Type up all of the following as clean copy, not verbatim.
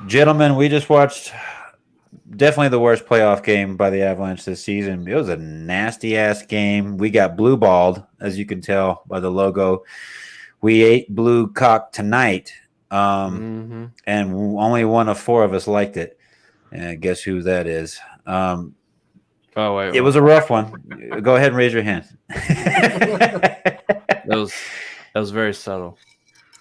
Gentlemen, we just watched definitely the worst playoff game by the Avalanche this season. It was a nasty ass game. We got blue balled, as you can tell by the logo. We ate blue cock tonight, and only one of four of us liked it. And guess who that is? Oh wait, it was a rough one. Go ahead and raise your hand. That was very subtle.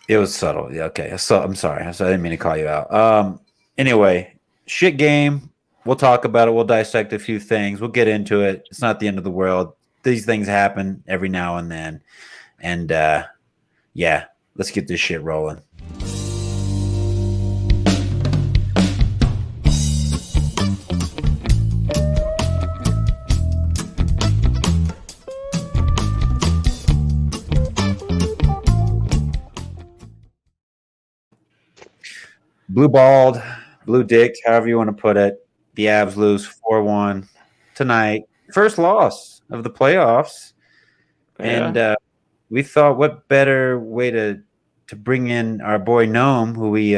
It was subtle. Yeah, okay. So I'm sorry. I didn't mean to call you out. Anyway, shit game. We'll talk about it. We'll dissect a few things. We'll get into it. It's not the end of the world. These things happen every now and then. And yeah, let's get this shit rolling. Blue balled, blue dicked, however you want to put it. The Avs lose 4-1 tonight. First loss of the playoffs. Yeah. And we thought what better way to bring in our boy Gnome, who we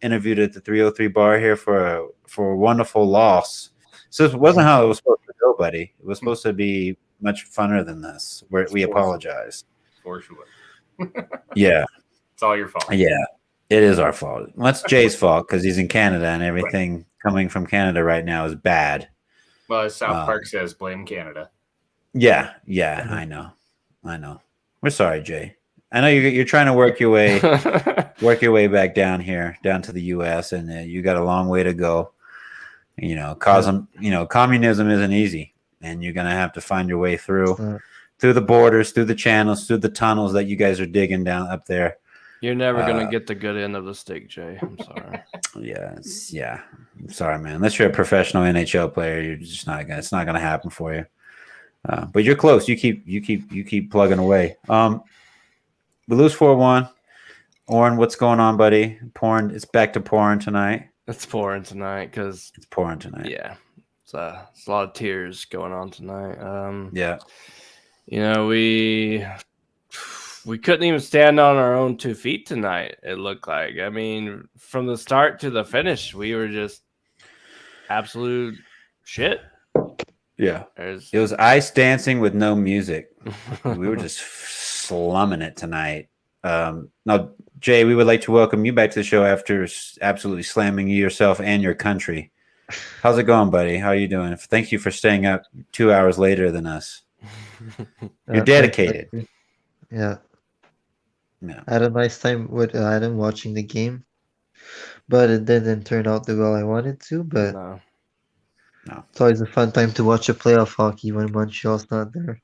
interviewed at the 303 bar here for a wonderful loss. So it wasn't how it was supposed to go, buddy. It was supposed to be much funner than this. We apologize. For sure. Yeah. It's all your fault. Yeah. It is our fault. Well, it's Jay's fault because he's in Canada and everything coming from Canada right now is bad. Well, as South Park says, blame Canada. Yeah, I know. We're sorry, Jay. I know you're trying to work your way back down here, down to the U.S., and you got a long way to go. Communism isn't easy, and you're gonna have to find your way through the borders, through the channels, through the tunnels that you guys are digging down up there. You're never gonna get the good end of the stick, Jay. I'm sorry. Yeah. I'm sorry, man. Unless you're a professional NHL player, you're just not gonna. It's not gonna happen for you. But you're close. You keep plugging away. We lose 4-1. Oren, what's going on, buddy? Pouring. It's back to pouring tonight. It's pouring tonight because it's pouring tonight. Yeah, it's a lot of tears going on tonight. Yeah. We couldn't even stand on our own 2 feet tonight, it looked like. I mean, from the start to the finish, we were just absolute shit. Yeah. It was ice dancing with no music. We were just slumming it tonight. Now, Jay, we would like to welcome you back to the show after absolutely slamming yourself and your country. How's it going, buddy? How are you doing? Thank you for staying up 2 hours later than us. You're dedicated. Yeah. I had a nice time with Adam watching the game, but it didn't turn out the way I wanted to. But no. It's always a fun time to watch a playoff hockey when Montreal's not there.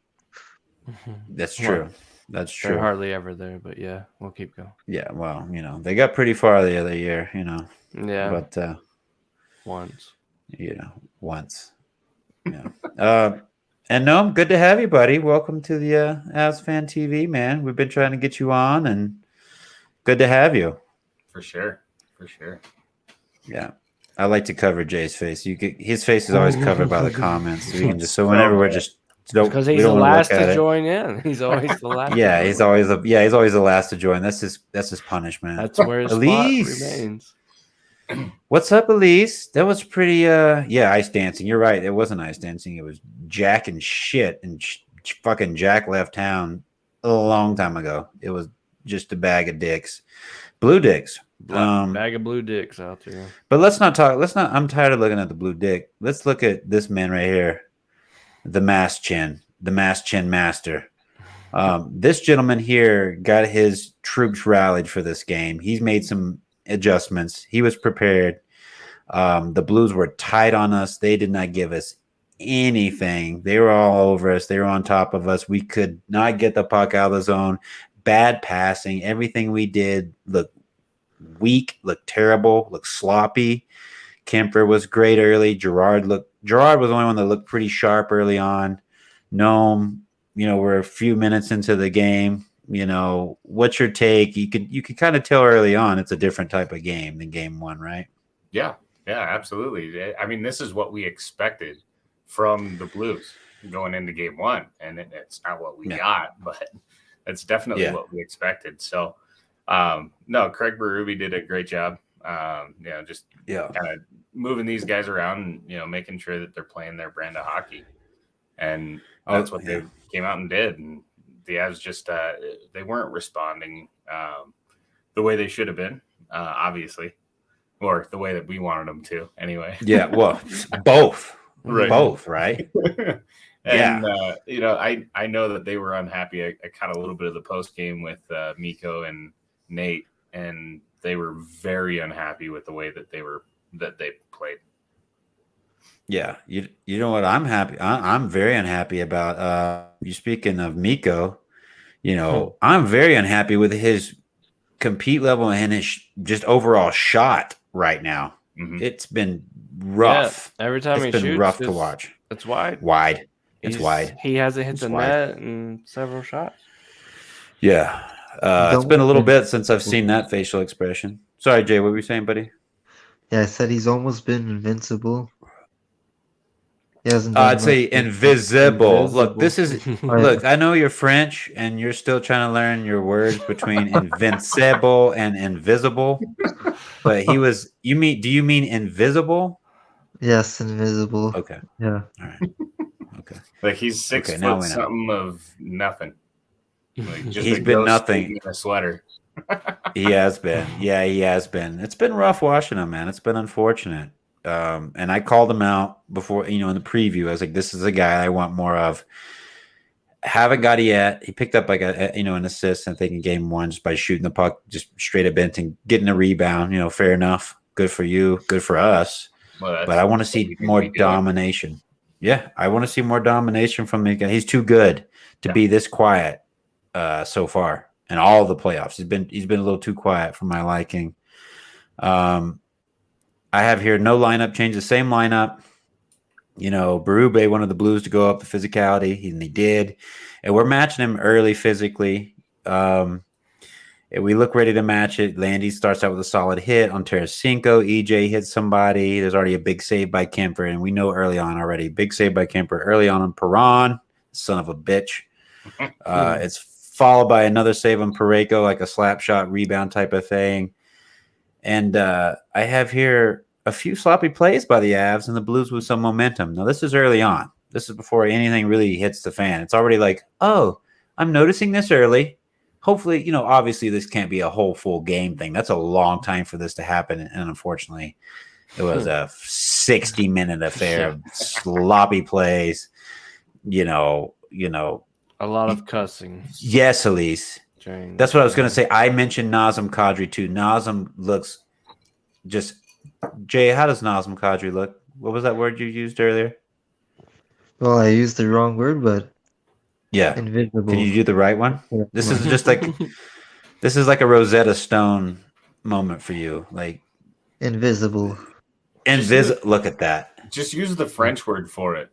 That's true. That's true. They're hardly ever there, but yeah, we'll keep going. Yeah, well, they got pretty far the other year, Yeah. But once. Once. Yeah. And Noam, good to have you, buddy. Welcome to the Avs Fan TV, man. We've been trying to get you on, and good to have you. For sure. Yeah, I like to cover Jay's face. His face is always covered by the comments. So we can just whenever we're just because he's the last to join in. He's always the last. Yeah, he's always the last to join. That's his punishment. That's where his spot remains. What's up, Elise? That was pretty ice dancing. You're right. It wasn't ice dancing. It was Jack and shit. And fucking Jack left town a long time ago. It was just a bag of dicks. Blue dicks. Bag of blue dicks out there. But let's not I'm tired of looking at the blue dick. Let's look at this man right here. The mass chin master. This gentleman here got his troops rallied for this game. He's made some adjustments. He was prepared. The Blues were tight on us. They did not give us anything. They were all over us. They were on top of us. We could not get the puck out of the zone. Bad passing. Everything we did looked weak, looked terrible, looked sloppy. Kemper was great early. Gerard was the only one that looked pretty sharp early on. Gnome, we're a few minutes into the game. What's your take? You could kind of tell early on it's a different type of game than game one, right? Yeah, absolutely. I mean, this is what we expected from the Blues going into game one, and it's not what we got, but it's definitely what we expected. So No, Craig Berube did a great job. Just Yeah. kind of moving these guys around and, making sure that they're playing their brand of hockey. And that's what they came out and did. And the Avs just, they weren't responding the way they should have been, obviously, or the way that we wanted them to anyway. Yeah. Well, both. Right. Both, right? And, I know that they were unhappy. I caught a little bit of the post game with Miko and Nate, and they were very unhappy with the way that they played. Yeah. You know what? I'm happy. I'm very unhappy about you speaking of Miko. I'm very unhappy with his compete level and his just overall shot right now. Mm-hmm. It's been rough. Yeah, every time it's been rough to watch. It's wide. It's wide. He hasn't hit the net in several shots. Yeah. It's been a little bit since I've seen that facial expression. Sorry, Jay, what were you saying, buddy? Yeah, I said he's almost been invincible. He hasn't I'd say invisible. Look, this is Right. look, I know you're French and you're still trying to learn your words between invincible and invisible. But do you mean invisible? Yes, invisible. Okay. Yeah. All right. Okay. Like he's 6 foot something of nothing. Like just he's been nothing in a sweater. He has been. Yeah, he has been. It's been rough watching him, man. It's been unfortunate. And I called him out before, in the preview. I was like, this is a guy I want more of. Haven't got it yet. He picked up like an assist, I think, in game one just by shooting the puck just straight at Benton, and getting a rebound. Fair enough. Good for you. Good for us. Well, but I want to see more domination. Yeah, I want to see more domination from the guy. He's too good to be this quiet so far in all the playoffs. He's been a little too quiet for my liking. I have here no lineup change, the same lineup. Berube wanted the Blues to go up the physicality, and he did. And we're matching him early physically. We look ready to match it. Landy starts out with a solid hit on Tarasenko. EJ hits somebody. There's already a big save by Kemper, and we know early on already. Big save by Kemper early on Perron, son of a bitch. It's followed by another save on Parayko, like a slap shot rebound type of thing. And I have here a few sloppy plays by the Avs and the Blues with some momentum. Now, this is early on. This is before anything really hits the fan. It's already like, oh, I'm noticing this early. Hopefully, obviously this can't be a whole full game thing. That's a long time for this to happen. And unfortunately, it was a 60-minute affair of sloppy plays, A lot of cussing. Yes, Elise. That's what I was going to say. I mentioned Nazem Kadri too. Nazem looks just – Jay, how does Nazem Kadri look? What was that word you used earlier? Well, I used the wrong word, but yeah. Invisible. Can you do the right one? Yeah. This is just like – this is like a Rosetta Stone moment for you. Like invisible. Look at that. Just use the French word for it.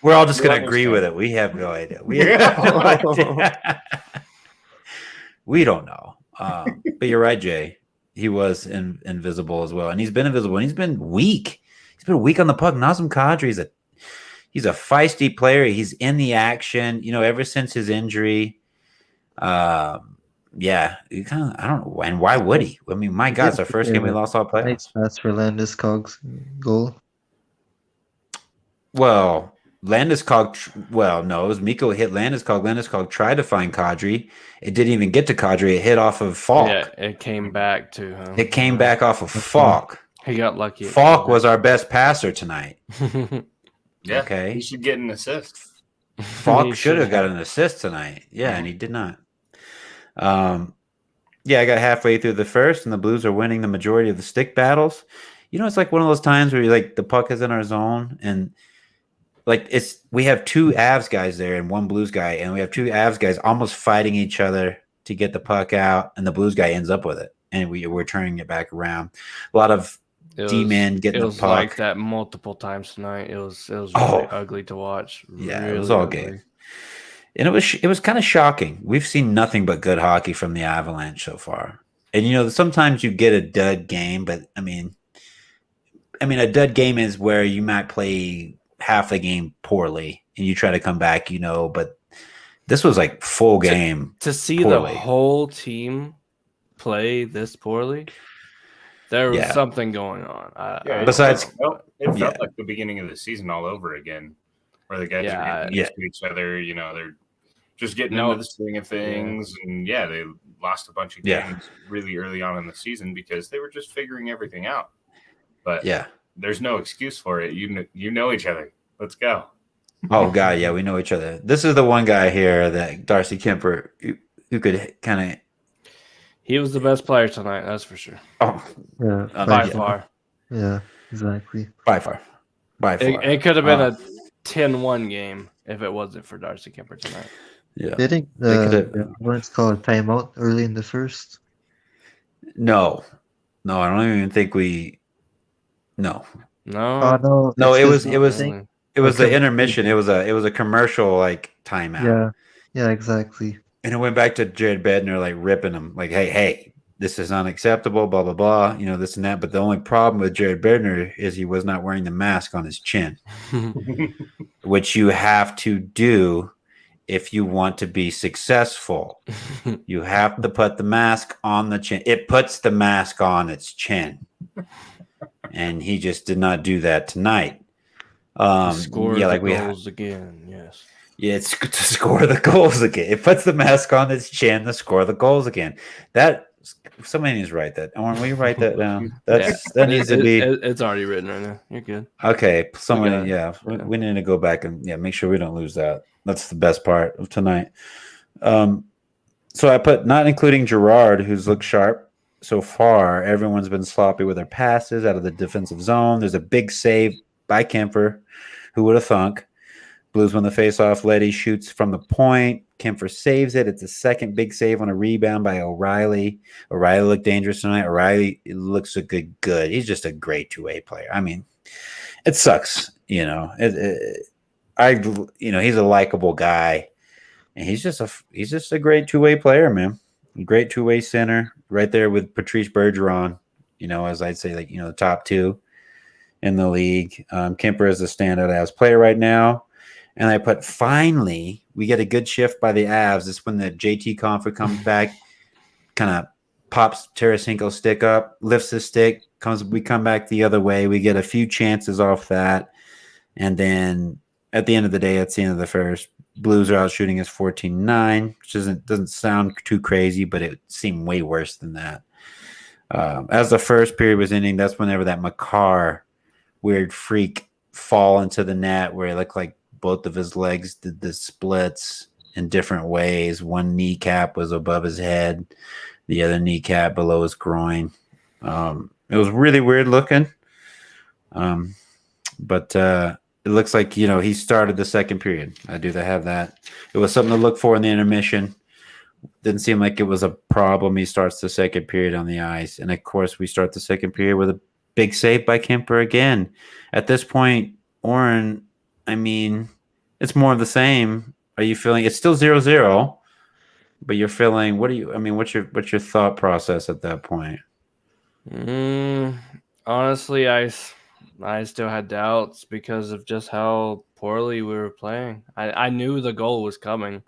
We're all just going to agree with it. We have no idea. We don't know. But you're right, Jay. He was invisible as well, and he's been invisible. And he's been weak. He's been weak on the puck. Nazem Kadri he's a feisty player. He's in the action. Ever since his injury. Yeah, you kind of. I don't know, and why would he? I mean, my God, it's our first game we lost all playoffs. That's for Landeskog's goal. Well, Landeskog. Well, no, it was Miko hit Landeskog. Landeskog tried to find Kadri. It didn't even get to Kadri. It hit off of Falk. Yeah, it came back to him. It came back off of Falk. He got lucky. Falk was our best passer tonight. Yeah, okay. He should get an assist. Falk should have got an assist tonight. Yeah, and he did not. Yeah, I got halfway through the first, and the Blues are winning the majority of the stick battles. It's like one of those times where the puck is in our zone, and we have two Avs guys there and one Blues guy, and we have two Avs guys almost fighting each other to get the puck out, and the Blues guy ends up with it, and we're turning it back around. A lot of D-men getting the puck. It was like that multiple times tonight. It was really ugly to watch. Yeah, really it was all ugly. game. And it was kind of shocking. We've seen nothing but good hockey from the Avalanche so far. And sometimes you get a dud game, but I mean a dud game is where you might play half the game poorly and you try to come back, but This was like full game. To see poorly. the whole team play this poorly, there was something going on. Besides, it felt like the beginning of the season all over again, where the guys are getting used to each other. You know, they're just getting into the swing of things, and they lost a bunch of games really early on in the season because they were just figuring everything out. But there's no excuse for it. You know each other. Let's go. Oh God, yeah, we know each other. This is the one guy here that Darcy Kemper who could kind of. He was the best player tonight, that's for sure. Oh, yeah, by far. Yeah, exactly. By far. It could have been a 10-1 game if it wasn't for Darcy Kemper tonight. Yeah. They think let's call a timeout early in the first. No, I don't even think we. No. No. No, it was the intermission. It was a commercial like timeout. Yeah, exactly. And it went back to Jared Bednar like ripping him like, hey, this is unacceptable, blah blah blah, this and that. But the only problem with Jared Bednar is he was not wearing the mask on his chin, which you have to do if you want to be successful. You have to put the mask on the chin. It puts the mask on its chin. And he just did not do that tonight. Score the goals again, yes. Yeah, it's to score the goals again. It puts the mask on its chin to score the goals again. That somebody needs to write that. Will you write that down? That needs to be. It's already written right now. You're good. Okay, somebody. We need to go back and make sure we don't lose that. That's the best part of tonight. So I put not including Gerard, who's looked sharp so far. Everyone's been sloppy with their passes out of the defensive zone. There's a big save by Kemper. Who would have thunk? Blues win the faceoff. Letty shoots from the point. Kemper saves it. It's a second big save on a rebound by O'Reilly. O'Reilly looked dangerous tonight. O'Reilly looks a good. He's just a great two-way player. I mean, it sucks, he's a likable guy, and he's just a great two-way player, man. Great two-way center, right there with Patrice Bergeron. As I'd say, the top two in the league. Kemper is a standout Avs player right now. And I put, finally, we get a good shift by the Avs. It's when the JT Compher comes back, kind of pops Tarasenko's stick up, lifts his stick, we come back the other way. We get a few chances off that. And then at the end of the day, that's the end of the first. Blues are out shooting us 14-9, which doesn't sound too crazy, but it seemed way worse than that. As the first period was ending, that's whenever that Makar weird freak fall into the net where it looked like both of his legs did the splits in different ways. One kneecap was above his head, the other kneecap below his groin. It was really weird looking. But it looks like, he started the second period. I do have that. It was something to look for in the intermission. Didn't seem like it was a problem. He starts the second period on the ice. And, of course, we start the second period with a big save by Kemper again. At this point, Oren, it's more of the same. Are you feeling it's still 0-0, but you're feeling what's your thought process at that point? Honestly, I still had doubts because of just how poorly we were playing. I knew the goal was coming.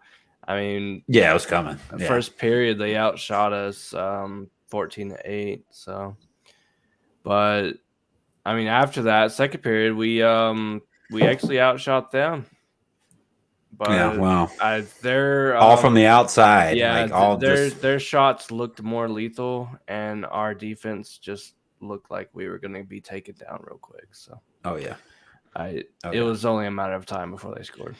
It was coming. First period they outshot us 14-8. So, but after that second period we actually outshot them. But they're all from the outside. Yeah, their shots looked more lethal, and our defense just looked like we were going to be taken down real quick. So, it was only a matter of time before they scored.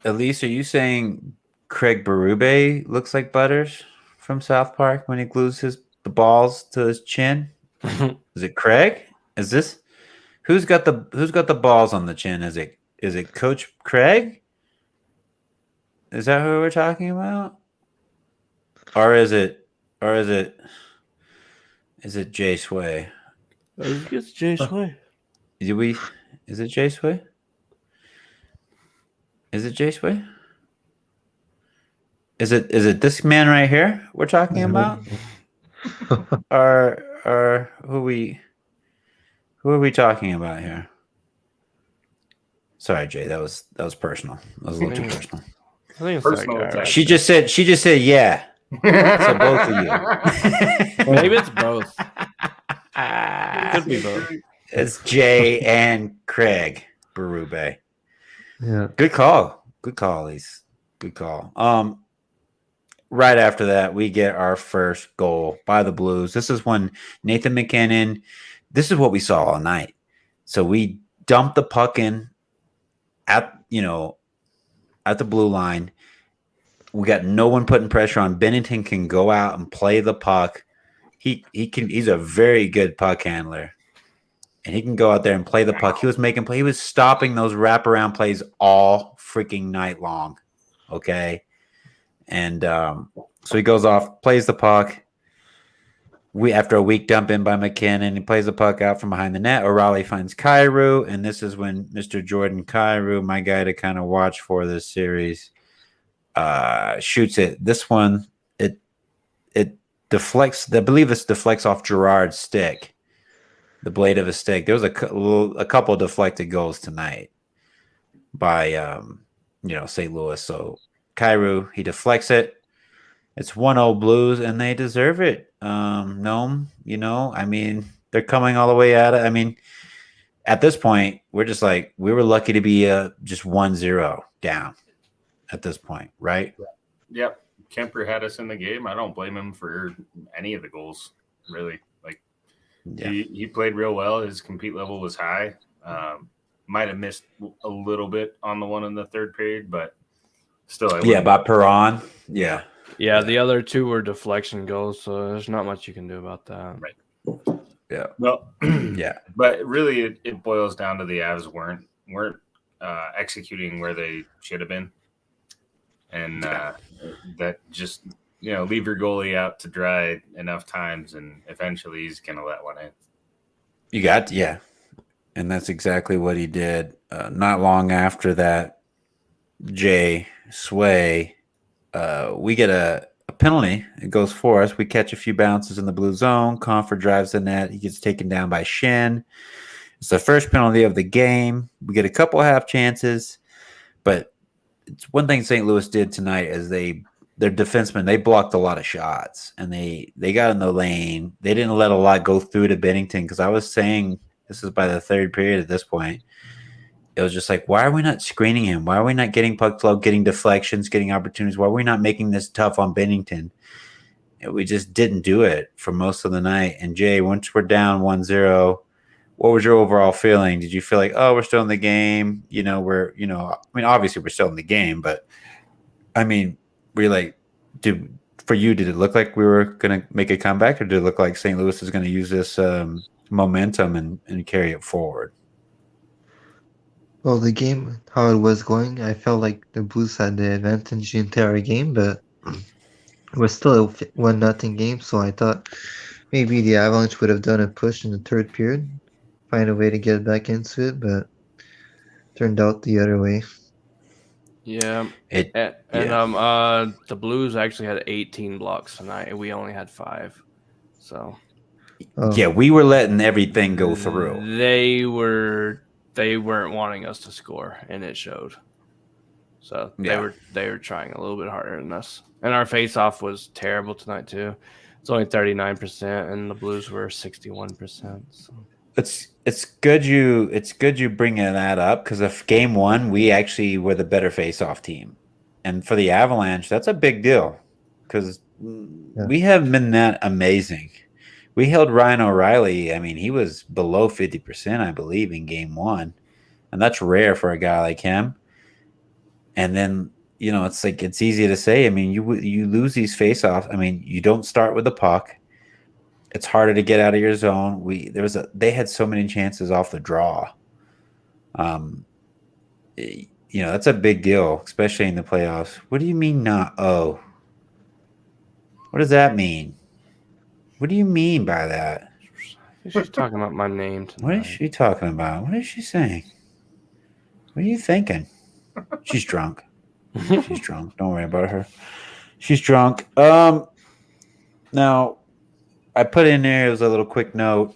Elise, are you saying Craig Berube looks like Butters from South Park when he glues the balls to his chin? Is it Craig? Is this who's got the balls on the chin? Is it Coach Craig? Is that who we're talking about? Or is it Jay Sway? I think it's Jay Sway. Is it Jay Sway? Is it Jay Sway? Is it this man right here we're talking about? Or who are we talking about here? Sorry, Jay. That was personal. That was a little too personal. I think it's Personal like, She just said yeah. So both of you. Maybe it's both. It could be both. It's Jay and Craig Berube. Yeah. Good call. Good call, Elise. Good call. Right after that, we get our first goal by the Blues. This is when Nathan McKinnon, this is what we saw all night. So we dumped the puck in at the blue line. We got no one putting pressure on. Binnington can go out and play the puck. He's a very good puck handler. And he can go out there and play the puck. He was making play. He was stopping those wraparound plays all freaking night long. Okay. And so he goes off, plays the puck. After a weak dump in by McKinnon, he plays the puck out from behind the net. O'Reilly finds Kyrou, and this is when Mr. Jordan Kyrou, my guy to kind of watch for this series, shoots it. This one, it deflects. I believe this deflects off Gerard's stick, the blade of his stick. There was a couple of deflected goals tonight by St. Louis. So Kyrou, he deflects it. It's 1-0 Blues, and they deserve it. Gnome, I mean, they're coming all the way at it. I mean, at this point, we're just like, we were lucky to be just 1-0 down at this point, right? Yep. Kemper had us in the game. I don't blame him for any of the goals, really. Like, he played real well. His compete level was high. Might have missed a little bit on the one in the third period, but still. By Perron. Yeah. Yeah, the other two were deflection goals, so there's not much you can do about that. Right. Yeah. Well, yeah. But really, it boils down to the Avs weren't executing where they should have been, and that just leave your goalie out to dry enough times, and eventually he's gonna let one in. And that's exactly what he did. Not long after that, Jay Sway. We get a penalty. It goes for us. We catch a few bounces in the blue zone. Comfort drives the net. He gets taken down by Shin. It's the first penalty of the game. We get a couple half chances, but it's one thing St. Louis did tonight is their defensemen, they blocked a lot of shots, and they got in the lane. They didn't let a lot go through to Binnington, because I was saying this is by the third period at this point. It was just like, why are we not screening him? Why are we not getting puck flow, getting deflections, getting opportunities? Why are we not making this tough on Binnington? And we just didn't do it for most of the night. And Jay, once we're down 1-0, what was your overall feeling? Did you feel like, oh, we're still in the game? Obviously we're still in the game, but I mean, were you like, did it look like we were going to make a comeback, or did it look like St. Louis is going to use this momentum and carry it forward? Well, the game, how it was going, I felt like the Blues had the advantage the entire game, but it was still a 1-0 game, so I thought maybe the Avalanche would have done a push in the third period, find a way to get back into it, but turned out the other way. Yeah. The Blues actually had 18 blocks tonight, and we only had 5. So. Yeah, we were letting everything go through. They weren't wanting us to score, and it showed. So they were trying a little bit harder than us. And our face-off was terrible tonight too. It's only 39%, and the Blues were 61%. So. It's good you bringing that up, because if game one we actually were the better face-off team, and for the Avalanche that's a big deal, because we haven't been that amazing. We held Ryan O'Reilly. I mean, he was below 50%, I believe, in game one. And that's rare for a guy like him. And then, it's like, it's easy to say. I mean, you lose these face-offs. I mean, you don't start with the puck. It's harder to get out of your zone. They had so many chances off the draw. That's a big deal, especially in the playoffs. What do you mean not? Oh, what does that mean? What do you mean by that? She's talking about my name tonight. What is she talking about? What is she saying? What are you thinking? She's drunk. She's drunk. Don't worry about her. She's drunk. Now, I put in there, it was a little quick note.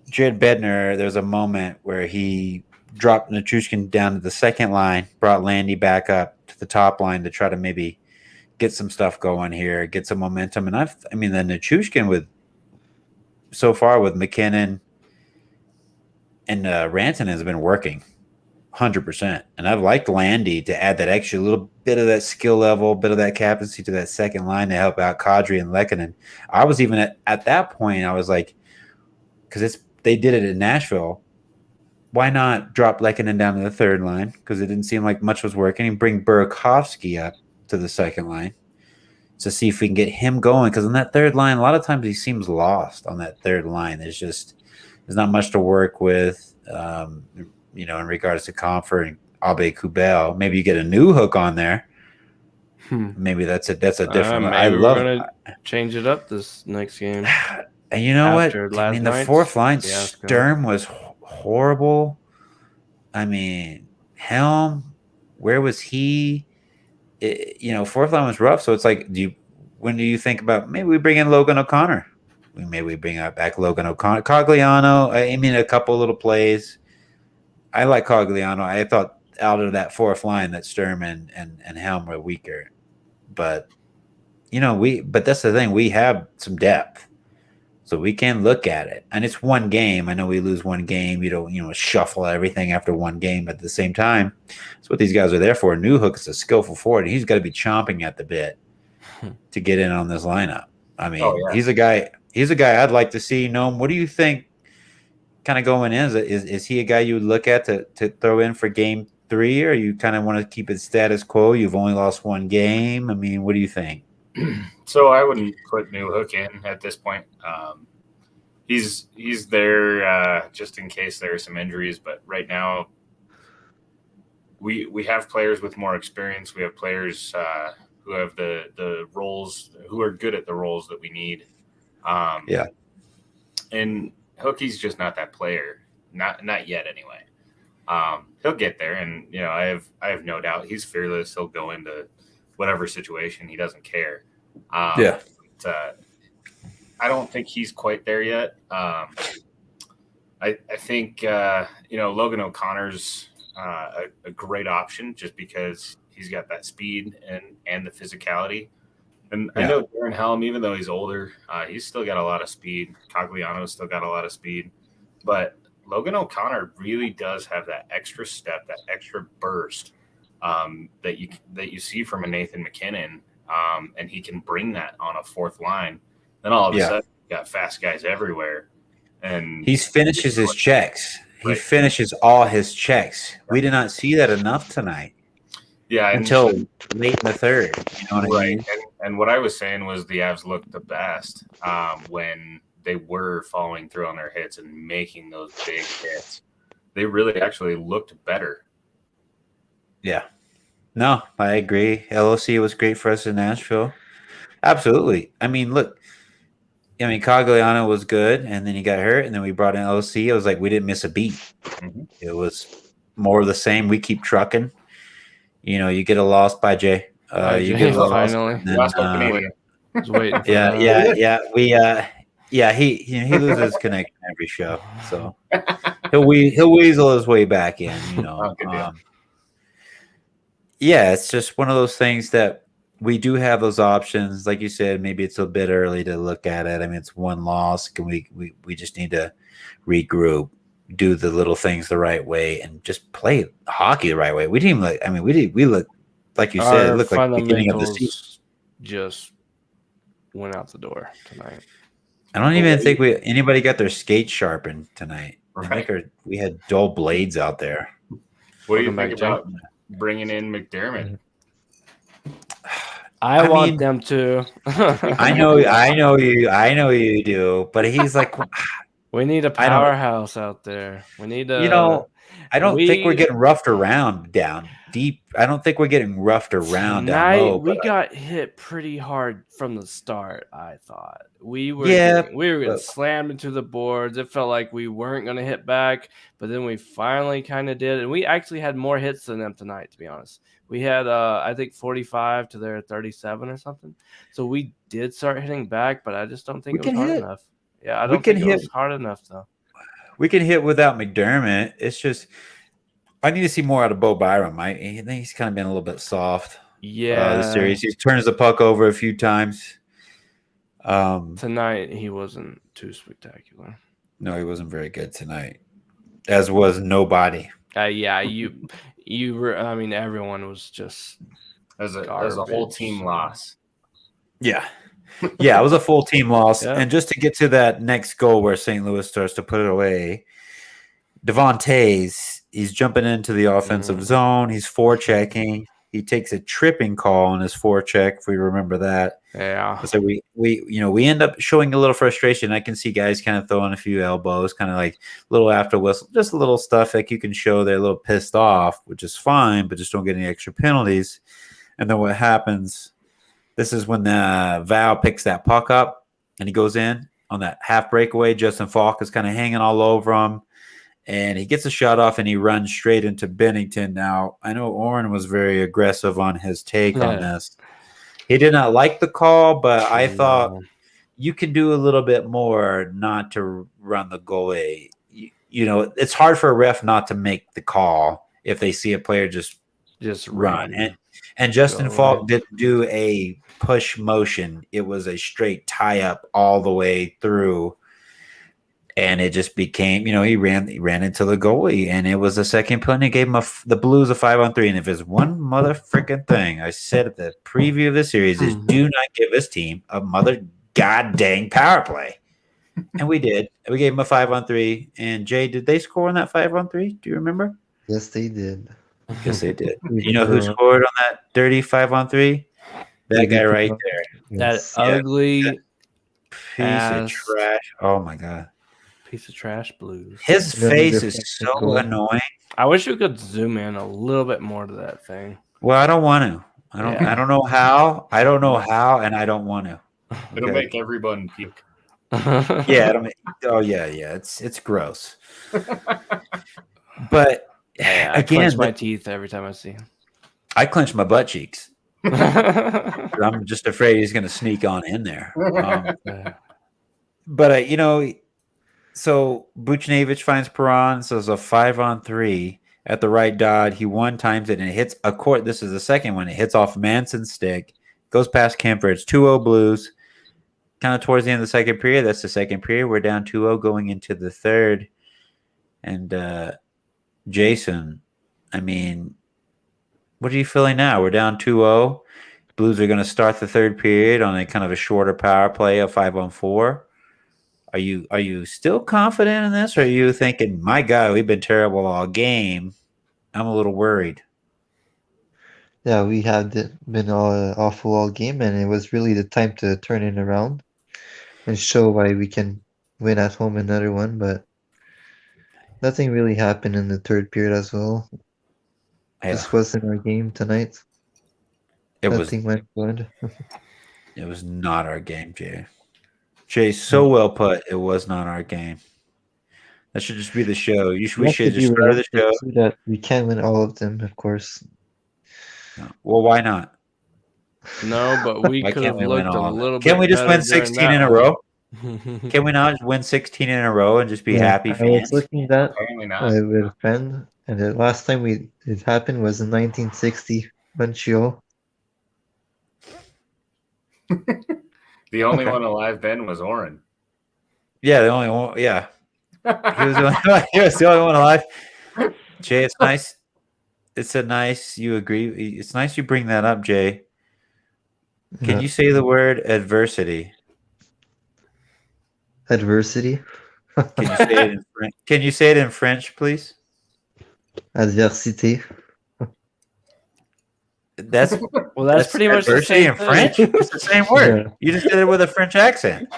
Jared Bednar, there's a moment where he dropped Nichushkin down to the second line, brought Landy back up to the top line to try to maybe get some stuff going here, get some momentum. And I mean, the Nichushkin so far with McKinnon and Rantanen has been working 100%. And I've liked Landy to add that extra little bit of that skill level, bit of that capacity to that second line to help out Kadri and Lehkonen. I was even at that point, I was like, because they did it in Nashville, why not drop Lehkonen down to the third line? Because it didn't seem like much was working, and bring Burakovsky up to the second line to see if we can get him going. Because on that third line, a lot of times he seems lost on that third line. There's not much to work with, in regards to Comfort and Abe Kubel. Maybe you get a new hook on there. Maybe that's a different. Maybe we're gonna change it up this next game. And you know what? I mean, the fourth line, Sturm was horrible. I mean, Helm, where was he? Fourth line was rough. So it's like, when do you think about maybe we bring in Logan O'Connor? Maybe we bring back Logan O'Connor. Cogliano, I mean, a couple little plays. I like Cogliano. I thought out of that fourth line that Sturm and Helm were weaker. But, but that's the thing. We have some depth. So we can look at it. And it's one game. I know we lose one game. You don't, shuffle everything after one game. But at the same time, that's what these guys are there for. Newhook is a skillful forward. And he's got to be chomping at the bit to get in on this lineup. I mean, he's a guy I'd like to see. Noam, what do you think kind of going in? Is he a guy you would look at to throw in for game 3? Or you kind of want to keep it status quo? You've only lost one game. I mean, what do you think? So I wouldn't put Newhook in at this point. He's there just in case there are some injuries, but right now we have players with more experience. We have players who have the roles, who are good at the roles that we need. And Hookie's just not that player, not yet anyway. He'll get there, and I have no doubt he's fearless. He'll go into whatever situation, he doesn't care. But, I don't think he's quite there yet. I think Logan O'Connor's a great option just because he's got that speed and the physicality. And I know Darren Helm, even though he's older, he's still got a lot of speed. Cogliano's still got a lot of speed. But Logan O'Connor really does have that extra step, that extra burst that you see from a Nathan McKinnon, and he can bring that on a fourth line. Then all of a sudden, you got fast guys everywhere, and he finishes his checks. Right. He finishes all his checks. We did not see that enough tonight. Yeah, until late in the third. You know what I mean? And what I was saying was the Avs looked the best when they were following through on their hits and making those big hits. They really actually looked better. Yeah. No, I agree. LOC was great for us in Nashville. Absolutely. I mean, look, Cogliano was good, and then he got hurt, and then we brought in LOC. It was like we didn't miss a beat. Mm-hmm. It was more of the same. We keep trucking. You get a loss by Jay. You get a loss. Finally. Lost by Canadian. I was waiting for that. He loses connection every show, so he'll weasel his way back in. It's just one of those things that we do have those options. Like you said, maybe it's a bit early to look at it. I mean, it's one loss. Can we just need to regroup, do the little things the right way, and just play hockey the right way. We didn't look. I mean, we look like you said. It looked like the beginning of the season. Just went out the door tonight. I don't even think anybody got their skates sharpened tonight. Right. I think we had dull blades out there. What do you think about bringing in McDermott? I want them to. I know you do, but he's like, we need a powerhouse out there. We need a. I don't think we're getting roughed around down deep. I don't think we're getting roughed around down low. We got hit pretty hard from the start. I thought we were getting slammed into the boards. It felt like we weren't going to hit back, but then we finally kind of did, and we actually had more hits than them tonight. To be honest, we had I think 45 to their 37 or something. So we did start hitting back, but I just don't think it was hard enough. Yeah, I don't think it was hard enough though. We can hit without McDermott. It's just I need to see more out of Bo Byram. I think he's kind of been a little bit soft. Yeah, this series he turns the puck over a few times. Tonight he wasn't too spectacular. No, he wasn't very good tonight, as was nobody. Yeah, I mean, everyone was just as a whole team loss. Yeah, it was a full team loss. Yeah. And just to get to that next goal where St. Louis starts to put it away, Devon Toews, he's jumping into the offensive zone. He's forechecking. He takes a tripping call on his forecheck, if we remember that. Yeah. So we end up showing a little frustration. I can see guys kind of throwing a few elbows, kind of like a little after whistle, just a little stuff like you can show they're a little pissed off, which is fine, but just don't get any extra penalties. And then what happens, this is when the Val picks that puck up and he goes in on that half breakaway. Justin Falk is kind of hanging all over him. And he gets a shot off and he runs straight into Bennington. Now, I know Oren was very aggressive on his take on this. He did not like the call, but I thought you can do a little bit more not to run the goalie. It's hard for a ref not to make the call if they see a player just run. And Justin Falk didn't do a push motion. It was a straight tie up all the way through. And it just became, he ran into the goalie, and it was a second penalty. Gave him the Blues a 5-on-3. And if it's one mother freaking thing I said at the preview of the series is do not give this team a mother god dang power play. And we did. We gave him a 5-on-3. And Jay, did they score on that 5-on-3? Do you remember? Yes, they did. Yes, they did. You know who scored on that dirty 5-on-3? That guy right there. Yes. That ugly piece of trash. Oh my god. Piece of trash Blues. His face is so annoying. I wish we could zoom in a little bit more to that thing. Well, I don't want to. I don't know how. I don't know how, and I don't want to. Okay. It'll make everyone puke. Yeah. It's gross. But I clench my teeth every time I see him. I clench my butt cheeks. I'm just afraid he's going to sneak on in there. But So Buchnevich finds Perron, so it's a 5-on-3 at the right dot. He one times it and it hits a court. This is the second one. It hits off Manson's stick, goes past Kemper. It's 2-0 Blues. Kind of towards the end of the second period. That's the second period. We're down 2-0 going into the third. And Jason, I mean, what are you feeling now? We're down 2-0. Blues are going to start the third period on a kind of a shorter power play of 5-on-4. Are you still confident in this, or are you thinking, my God, we've been terrible all game? I'm a little worried. Yeah, we have been awful all game, and it was really the time to turn it around and show why we can win at home another one, but nothing really happened in the third period as well. Yeah. This wasn't our game tonight. Nothing went good. It was not our game, Jay. Jay, so well put. It was not our game. That should just be the show. We should just start the show. That we can win all of them, of course. No. Well, why not? No, but we could have looked a little bit. Can we just win 16 in a row? Can we not win 16 in a row and just be happy fans? I was looking at that with a friend, and the last time it happened was in 1960 Montreal. The only one alive then was Oren. Yeah, the only one. Yeah, he was the only one alive. Jay, it's nice. It's a nice. You agree? It's nice you bring that up, Jay. Can you say the word adversity? Adversity. Can you say it in French? Can you say it in French, please? Adversité. That's pretty much the same in French. It's the same word. Yeah. You just did it with a French accent.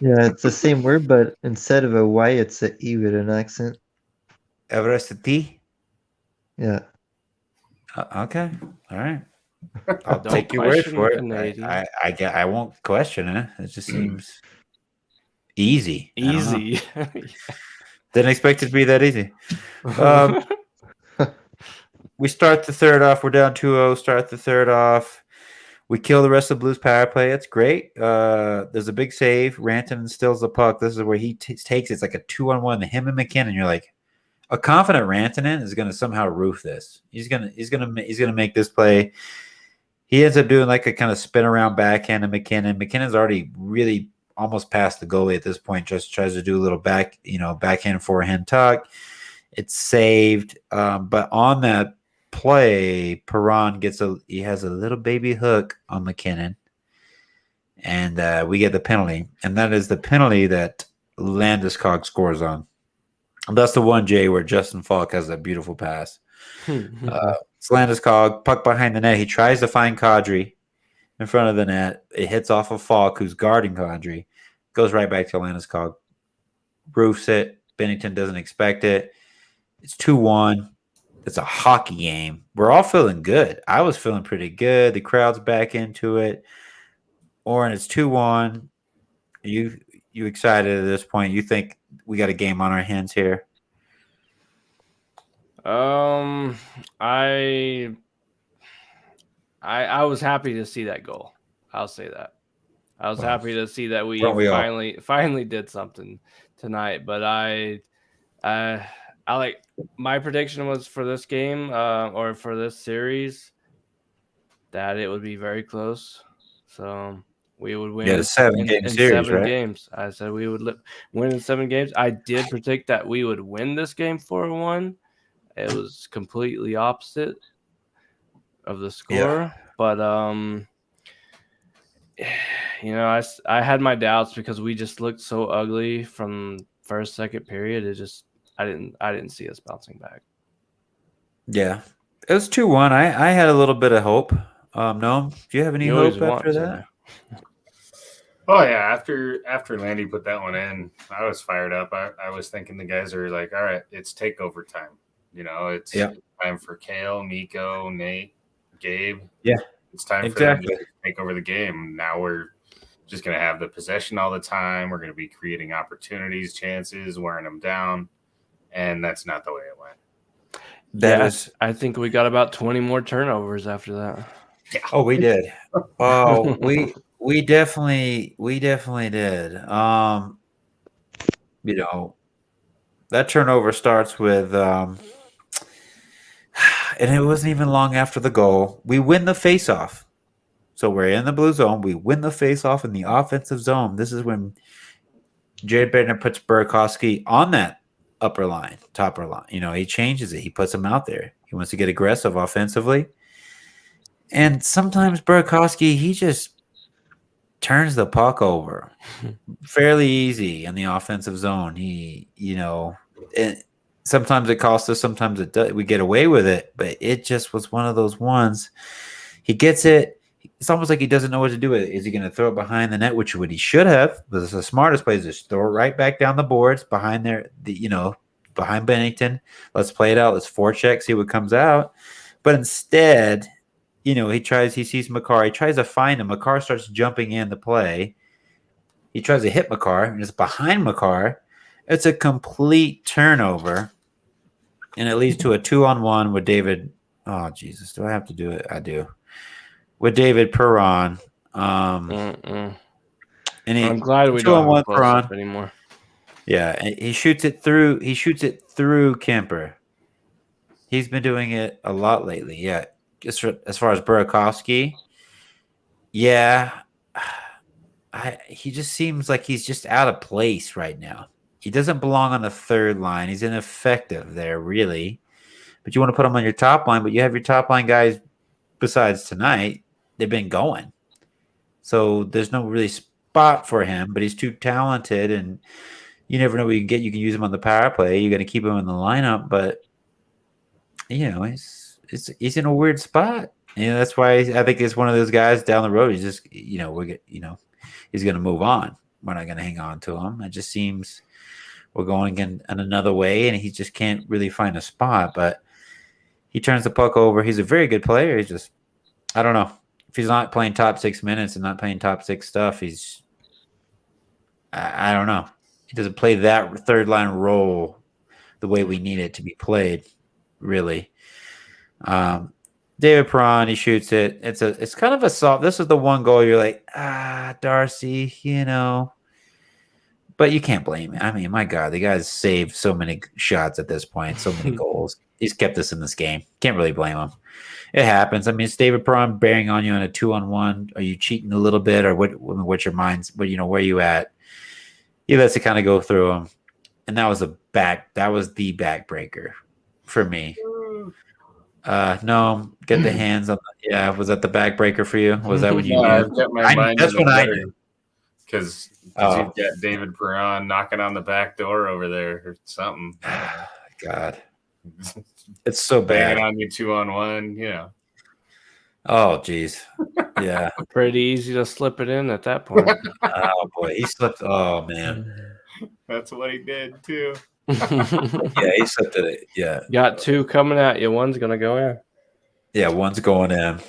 Yeah, it's the same word, but instead of a Y, it's an E with an accent. Adversity. Yeah. Okay. All right. I'll take your word for it. I won't question it. It just seems easy. Easy. Didn't expect it to be that easy. We start the third off. We're down 2-0. Start the third off. We kill the rest of the Blues power play. It's great. There's a big save. Rantanen steals the puck. This is where he takes it. It's like a 2-on-1. Him and McKinnon. You're like, A confident Rantanen is going to somehow roof this. He's going to make this play. He ends up doing like a kind of spin around backhand to McKinnon. McKinnon's already really almost past the goalie at this point. Just tries to do a little backhand forehand tuck. It's saved, but on that play, Perron he has a little baby hook on McKinnon, and we get the penalty, and that is the penalty that Landeskog scores on. That's the one, Jay, where Justin Falk has that beautiful pass. It's Landeskog, puck behind the net. He tries to find Kadri in front of the net. It hits off of Falk, who's guarding Kadri. Goes right back to Landeskog. Roofs it. Bennington doesn't expect it. It's 2-1. It's a hockey game. We're all feeling good. I was feeling pretty good. The crowd's back into it. Oren, it's 2-1. You excited at this point? You think we got a game on our hands here? I was happy to see that goal. I'll say that. I was happy to see that we finally did something tonight. But I like, my prediction was for this game or for this series that it would be very close. So we would win in 7-game series, 7 games. I said we would win in 7 games. I did predict that we would win this game 4-1. It was completely opposite of the score. But I had my doubts because we just looked so ugly from first, second period. I didn't see us bouncing back. Yeah, it was 2-1. I had a little bit of hope. No, do you have any hope after that? Oh yeah, after Landy put that one in, I was fired up. I was thinking the guys are like, all right, it's takeover time. It's time for Kale, Nico, Nate, Gabe. Yeah, it's time for them to take over the game. Now we're just going to have the possession all the time. We're going to be creating opportunities, chances, wearing them down, and that's not the way it went. I think we got about 20 more turnovers after that. Yeah. Oh, we did. Oh, we definitely did. That turnover starts with and it wasn't even long after the goal. We win the faceoff. So we're in the blue zone. We win the faceoff in the offensive zone. This is when Jared Bednar puts Burakovsky on that upper line, topper line. He changes it. He puts him out there. He wants to get aggressive offensively. And sometimes Burakovsky, he just turns the puck over fairly easy in the offensive zone. Sometimes it costs us, sometimes it does. We get away with it, but it just was one of those ones. He gets it. It's almost like he doesn't know what to do with it. Is he going to throw it behind the net, which he should have? But it's the smartest play is just throw it right back down the boards behind behind Bennington. Let's play it out. Let's forecheck, see what comes out. But instead, he sees Makar. He tries to find him. Makar starts jumping in the play. He tries to hit Makar, and it's behind Makar. It's a complete turnover, and it leads to a 2-on-1 with David. Oh, Jesus. Do I have to do it? I do. With David Perron. And I'm glad we don't have Perron anymore. Yeah, he shoots it through Kemper. He's been doing it a lot lately. Yeah. As far as Burakovsky, he just seems like he's just out of place right now. He doesn't belong on the third line. He's ineffective there, really. But you want to put him on your top line, but you have your top line guys besides tonight. They've been going. So there's no really spot for him, but he's too talented, and you never know what you can get. You can use him on the power play. You got to keep him in the lineup, but he's in a weird spot. That's why I think it's one of those guys down the road. He's just, he's going to move on. We're not going to hang on to him. It just seems we're going in another way, and he just can't really find a spot. But he turns the puck over. He's a very good player. He's just, I don't know. If he's not playing top 6 minutes and not playing top 6 stuff, I don't know. He doesn't play that third line role the way we need it to be played, really. David Perron, he shoots it. It's kind of a soft. This is the one goal you're like, Darcy, But you can't blame him. I mean, my God, the guy's saved so many shots at this point, so many goals. He's kept us in this game. Can't really blame him. It happens. I mean, it's David Perron bearing on you on a 2-on-1. Are you cheating a little bit, or what's your mind's? Where are you at? He lets it kind of go through him, and that was the backbreaker for me. No, get the hands on. Yeah, was that the backbreaker for you? Was that what you? I've got my mind. That's what I knew. Because you've got David Perron knocking on the back door over there or something. God, it's so bad. Banging on you 2-on-1, Oh, geez. Yeah. Pretty easy to slip it in at that point. Oh, boy. He slipped. Oh, man. That's what he did, too. Yeah, he slipped it. Yeah. Got 2 coming at you. One's going to go in. Yeah, one's going in.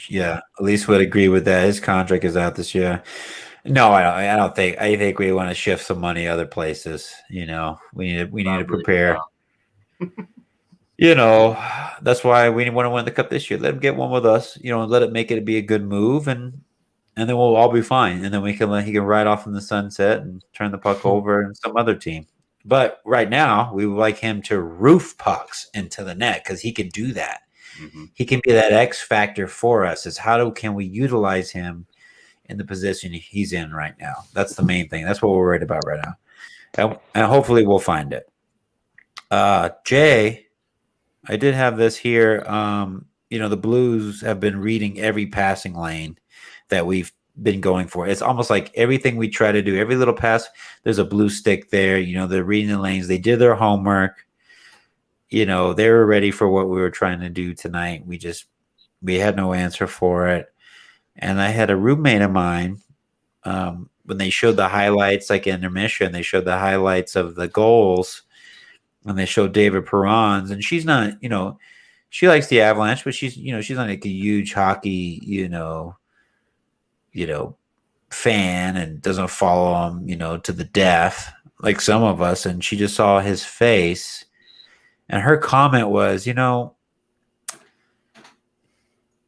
Yeah, at least would agree with that. His contract is out this year. No, I don't think. I think we want to shift some money other places. We need to prepare. That's why we want to win the cup this year. Let him get one with us. Let it make it be a good move, and then we'll all be fine. And then he can ride off in the sunset and turn the puck over in some other team. But right now, we would like him to roof pucks into the net because he can do that. Mm-hmm. He can be that X factor for us. Is can we utilize him in the position he's in right now? That's the main thing. That's what we're worried about right now. And hopefully we'll find it. Jay, I did have this here. The Blues have been reading every passing lane that we've been going for. It's almost like everything we try to do, every little pass, there's a blue stick there. They're reading the lanes. They did their homework. They were ready for what we were trying to do tonight. We had no answer for it. And I had a roommate of mine, when they showed the highlights, like intermission, they showed the highlights of the goals, and they showed David Perron's, and she's not, she likes the Avalanche, but she's not like a huge hockey, fan, and doesn't follow them, to the death like some of us. And she just saw his face, and her comment was,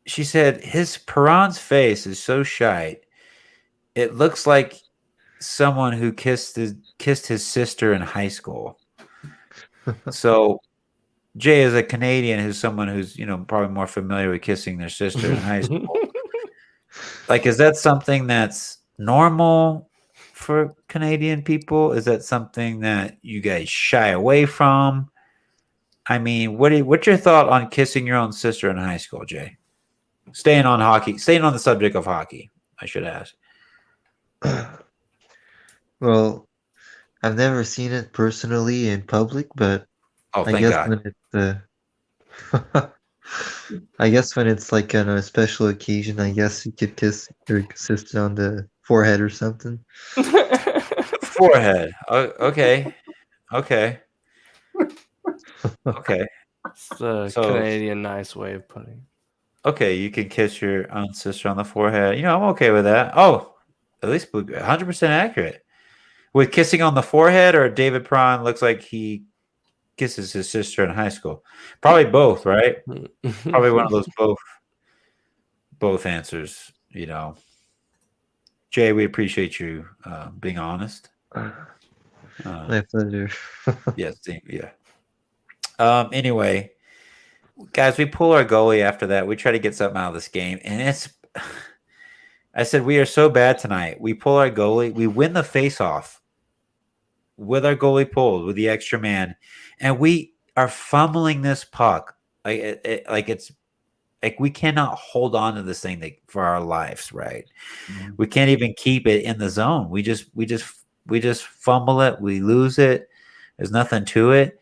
she said his Perron's face is so shite. It looks like someone who kissed his sister in high school. So Jay is a Canadian who's someone who's, probably more familiar with kissing their sister in high school. Like, is that something that's normal for Canadian people? Is that something that you guys shy away from? I mean, what's your thought on kissing your own sister in high school, Jay? Staying on the subject of hockey, I should ask. Well, I've never seen it personally in public, but I guess when it's like on a special occasion, I guess you could kiss your sister on the forehead or something. Forehead. Okay. It's the Canadian nice way of putting it. Okay, you can kiss your own sister on the forehead. I'm okay with that. Oh, at least 100% accurate. With kissing on the forehead, or David Perron looks like he kisses his sister in high school? Probably both, right? Probably one of those both answers, Jay, we appreciate you being honest. My pleasure. Yes, yeah. Anyway, guys, we pull our goalie after that. We try to get something out of this game, and I said, we are so bad tonight. We pull our goalie. We win the face-off with our goalie pulled, with the extra man, and we are fumbling this puck. It's like we cannot hold on to this thing for our lives, right? Mm-hmm. We can't even keep it in the zone. We just fumble it. We lose it. There's nothing to it,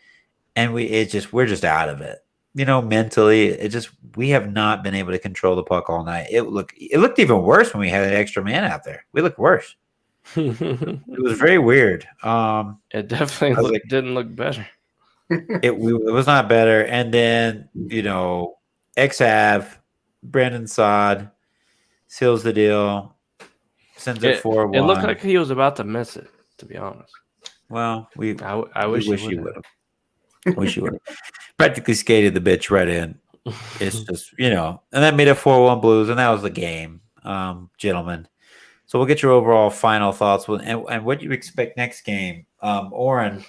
and we're just out of it. Mentally, we have not been able to control the puck all night. It looked even worse when we had an extra man out there. We looked worse. It was very weird. It definitely didn't look better. It was not better. And then, ex-Av, Brandon Saad seals the deal, sends it 4-1. It looked like he was about to miss it, to be honest. Well, I wish he would have. Wish you would have. Practically skated the bitch right in. It's just, and that made it 4-1 Blues, and that was the game, gentlemen. So we'll get your overall final thoughts and what you expect next game. Oren,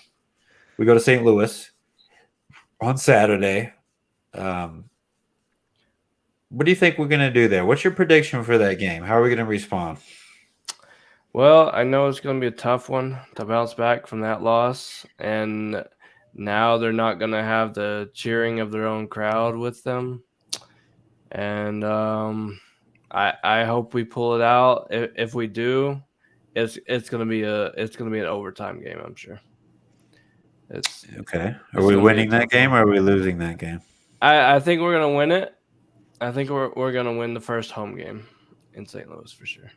we go to St. Louis on Saturday. What do you think we're going to do there? What's your prediction for that game? How are we going to respond? Well, I know it's going to be a tough one to bounce back from that loss. And now they're not going to have the cheering of their own crowd with them. And I hope we pull it out. If we do, it's going to be an overtime game, I'm sure. It's okay. Are we winning that game or are we losing that game? I think we're going to win it. I think we're going to win the first home game in St. Louis for sure.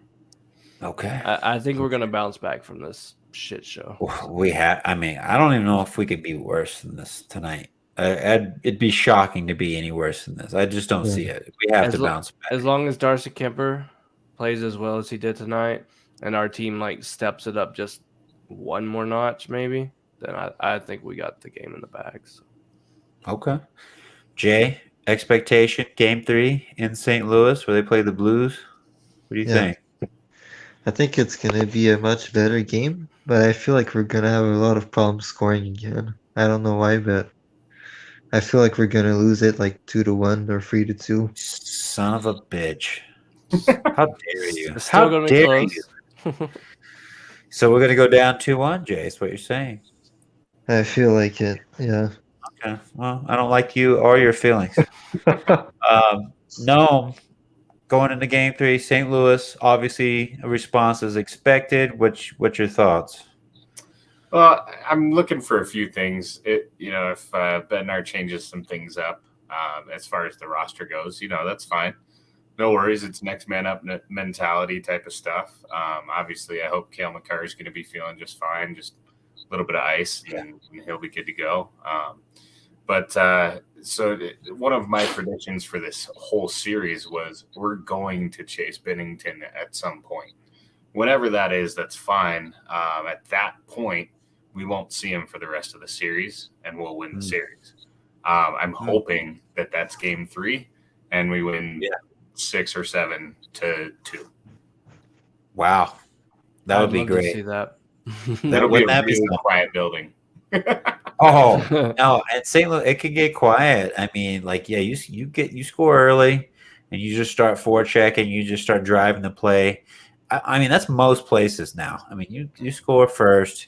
Okay. I think we're going to bounce back from this shit show. I don't even know if we could be worse than this tonight. It'd be shocking to be any worse than this. I just don't see it. We have to bounce back. As long as Darcy Kemper plays as well as he did tonight and our team steps it up just one more notch maybe, then I think we got the game in the bag. So. Okay. Jay, expectation, game 3 in St. Louis where they play the Blues. What do you think? I think it's going to be a much better game, but I feel like we're going to have a lot of problems scoring again. I don't know why, but I feel like we're going to lose it 2-1 or 3-2. Son of a bitch. How dare you? It's still going to be close. So we're going to go down 2-1, Jay, is what you're saying. I feel like it, yeah. Okay. Well, I don't like you or your feelings. No. Going into game 3, St. Louis, obviously a response is expected. What's your thoughts? Well, I'm looking for a few things. If Bednar changes some things up as far as the roster goes, that's fine. No worries. It's next man up mentality type of stuff. Obviously, I hope Cale Makar is going to be feeling just fine, just a little bit of ice, and he'll be good to go. So one of my predictions for this whole series was we're going to chase Binnington at some point. Whenever that is, that's fine. At that point, we won't see him for the rest of the series, and we'll win the series. I'm hoping that that's game 3, and we win 6 or 7-2. Wow. That would be great. To see that. That'll be a really quiet building. Oh no! At St. Louis, it could get quiet. I mean, you score early, and you just start forechecking. You just start driving the play. I mean, that's most places now. I mean, you score first.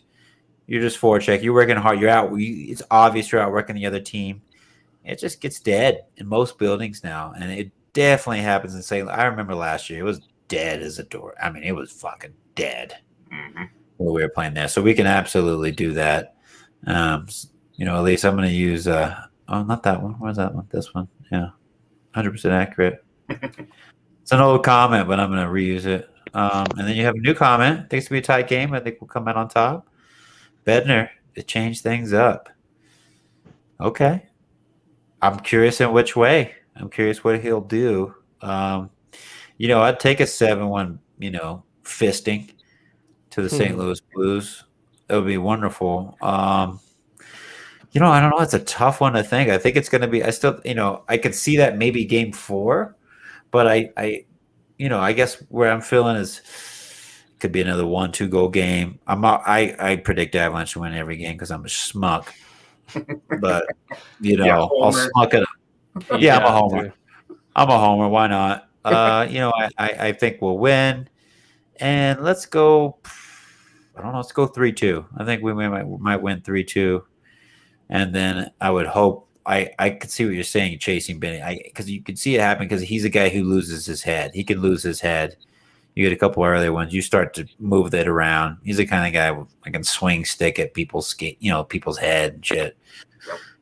You're just forecheck. You're working hard. You're out. It's obvious you're outworking the other team. It just gets dead in most buildings now, and it definitely happens in St. Louis. I remember last year it was dead as a door. I mean, it was fucking dead when we were playing there. So we can absolutely do that. At least I'm going to use not that one. Where's that one? This one. Yeah. 100% accurate. It's an old comment, but I'm going to reuse it. And then you have a new comment. I think it's going to be a tight game. I think we'll come out on top. Bednar, it changed things up. Okay. I'm curious in which way. I'm curious what he'll do. I'd take a 7-1, fisting to the St. Louis Blues. That would be wonderful. I don't know. It's a tough one to think. I think it's going to be. I still, I could see that maybe game 4, but I guess where I'm feeling is it could be another 1-2 goal game. I predict Avalanche to win every game because I'm a schmuck. But I'll smuck it up. Yeah, I'm a homer. Dude. I'm a homer. Why not? I think we'll win, and let's go. I don't know. Let's go 3-2. I think we might win 3-2, and then I would hope. I could see what you're saying, chasing Benny, because you could see it happen because he's a guy who loses his head. He can lose his head. You get a couple early ones. You start to move that around. He's the kind of guy who can swing stick at people's people's head and shit.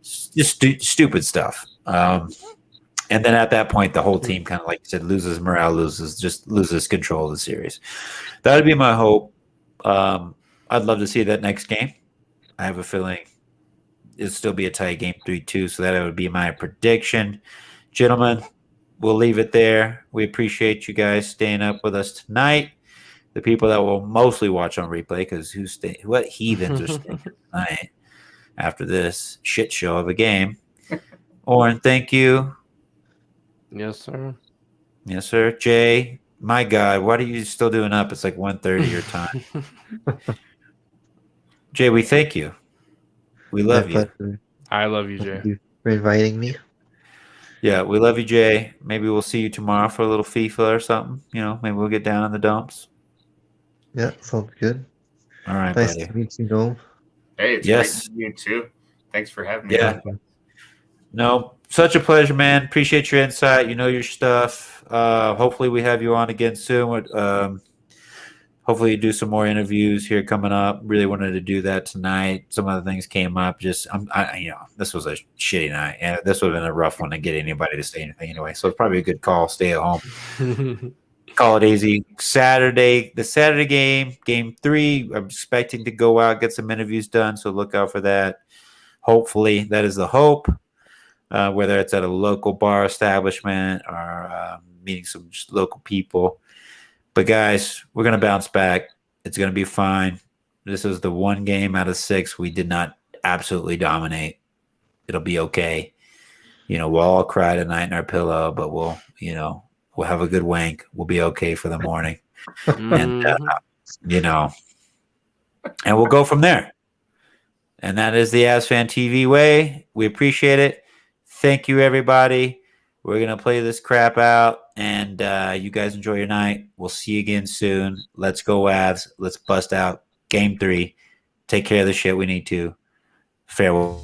Just stupid stuff. And then at that point, the whole team kind of, like you said, loses morale, loses control of the series. That would be my hope. I'd love to see that next game. I have a feeling it'll still be a tight game, 3-2. So that would be my prediction. Gentlemen, we'll leave it there. We appreciate you guys staying up with us tonight. The people that will mostly watch on replay, because what heathens are staying tonight after this shit show of a game. Oren, thank you. Yes, sir. Yes, sir. Jay, My God, what are you still doing up? It's like 1:30 your time. Jay, we thank you. We love you. I love you, Jay. Thank you for inviting me. Yeah, we love you, Jay. Maybe we'll see you tomorrow for a little FIFA or something. Maybe we'll get down in the dumps. Yeah, sounds good. All right, nice buddy. to meet you, Noam. Hey, it's great to meet you too. Thanks for having me. Yeah. No, such a pleasure, man. Appreciate your insight. You know your stuff. Hopefully we have you on again soon. Hopefully you do some more interviews here coming up. Really wanted to do that tonight. Some other things came up. This was a shitty night, and this would have been a rough one to get anybody to say anything anyway. So it's probably a good call. Stay at home. Call it easy. The Saturday game 3. I'm expecting to go out, get some interviews done. So look out for that. Hopefully, that is the hope. Whether it's at a local bar establishment or meeting some just local people. But guys, we're going to bounce back. It's going to be fine. This is the one game out of 6 we did not absolutely dominate. It'll be okay. We'll all cry tonight in our pillow, but we'll have a good wank. We'll be okay for the morning. And, and we'll go from there. And that is the AsFan TV way. We appreciate it. Thank you, everybody. We're going to play this crap out, and you guys enjoy your night. We'll see you again soon. Let's go, Avs. Let's bust out Game 3. Take care of the shit we need to. Farewell.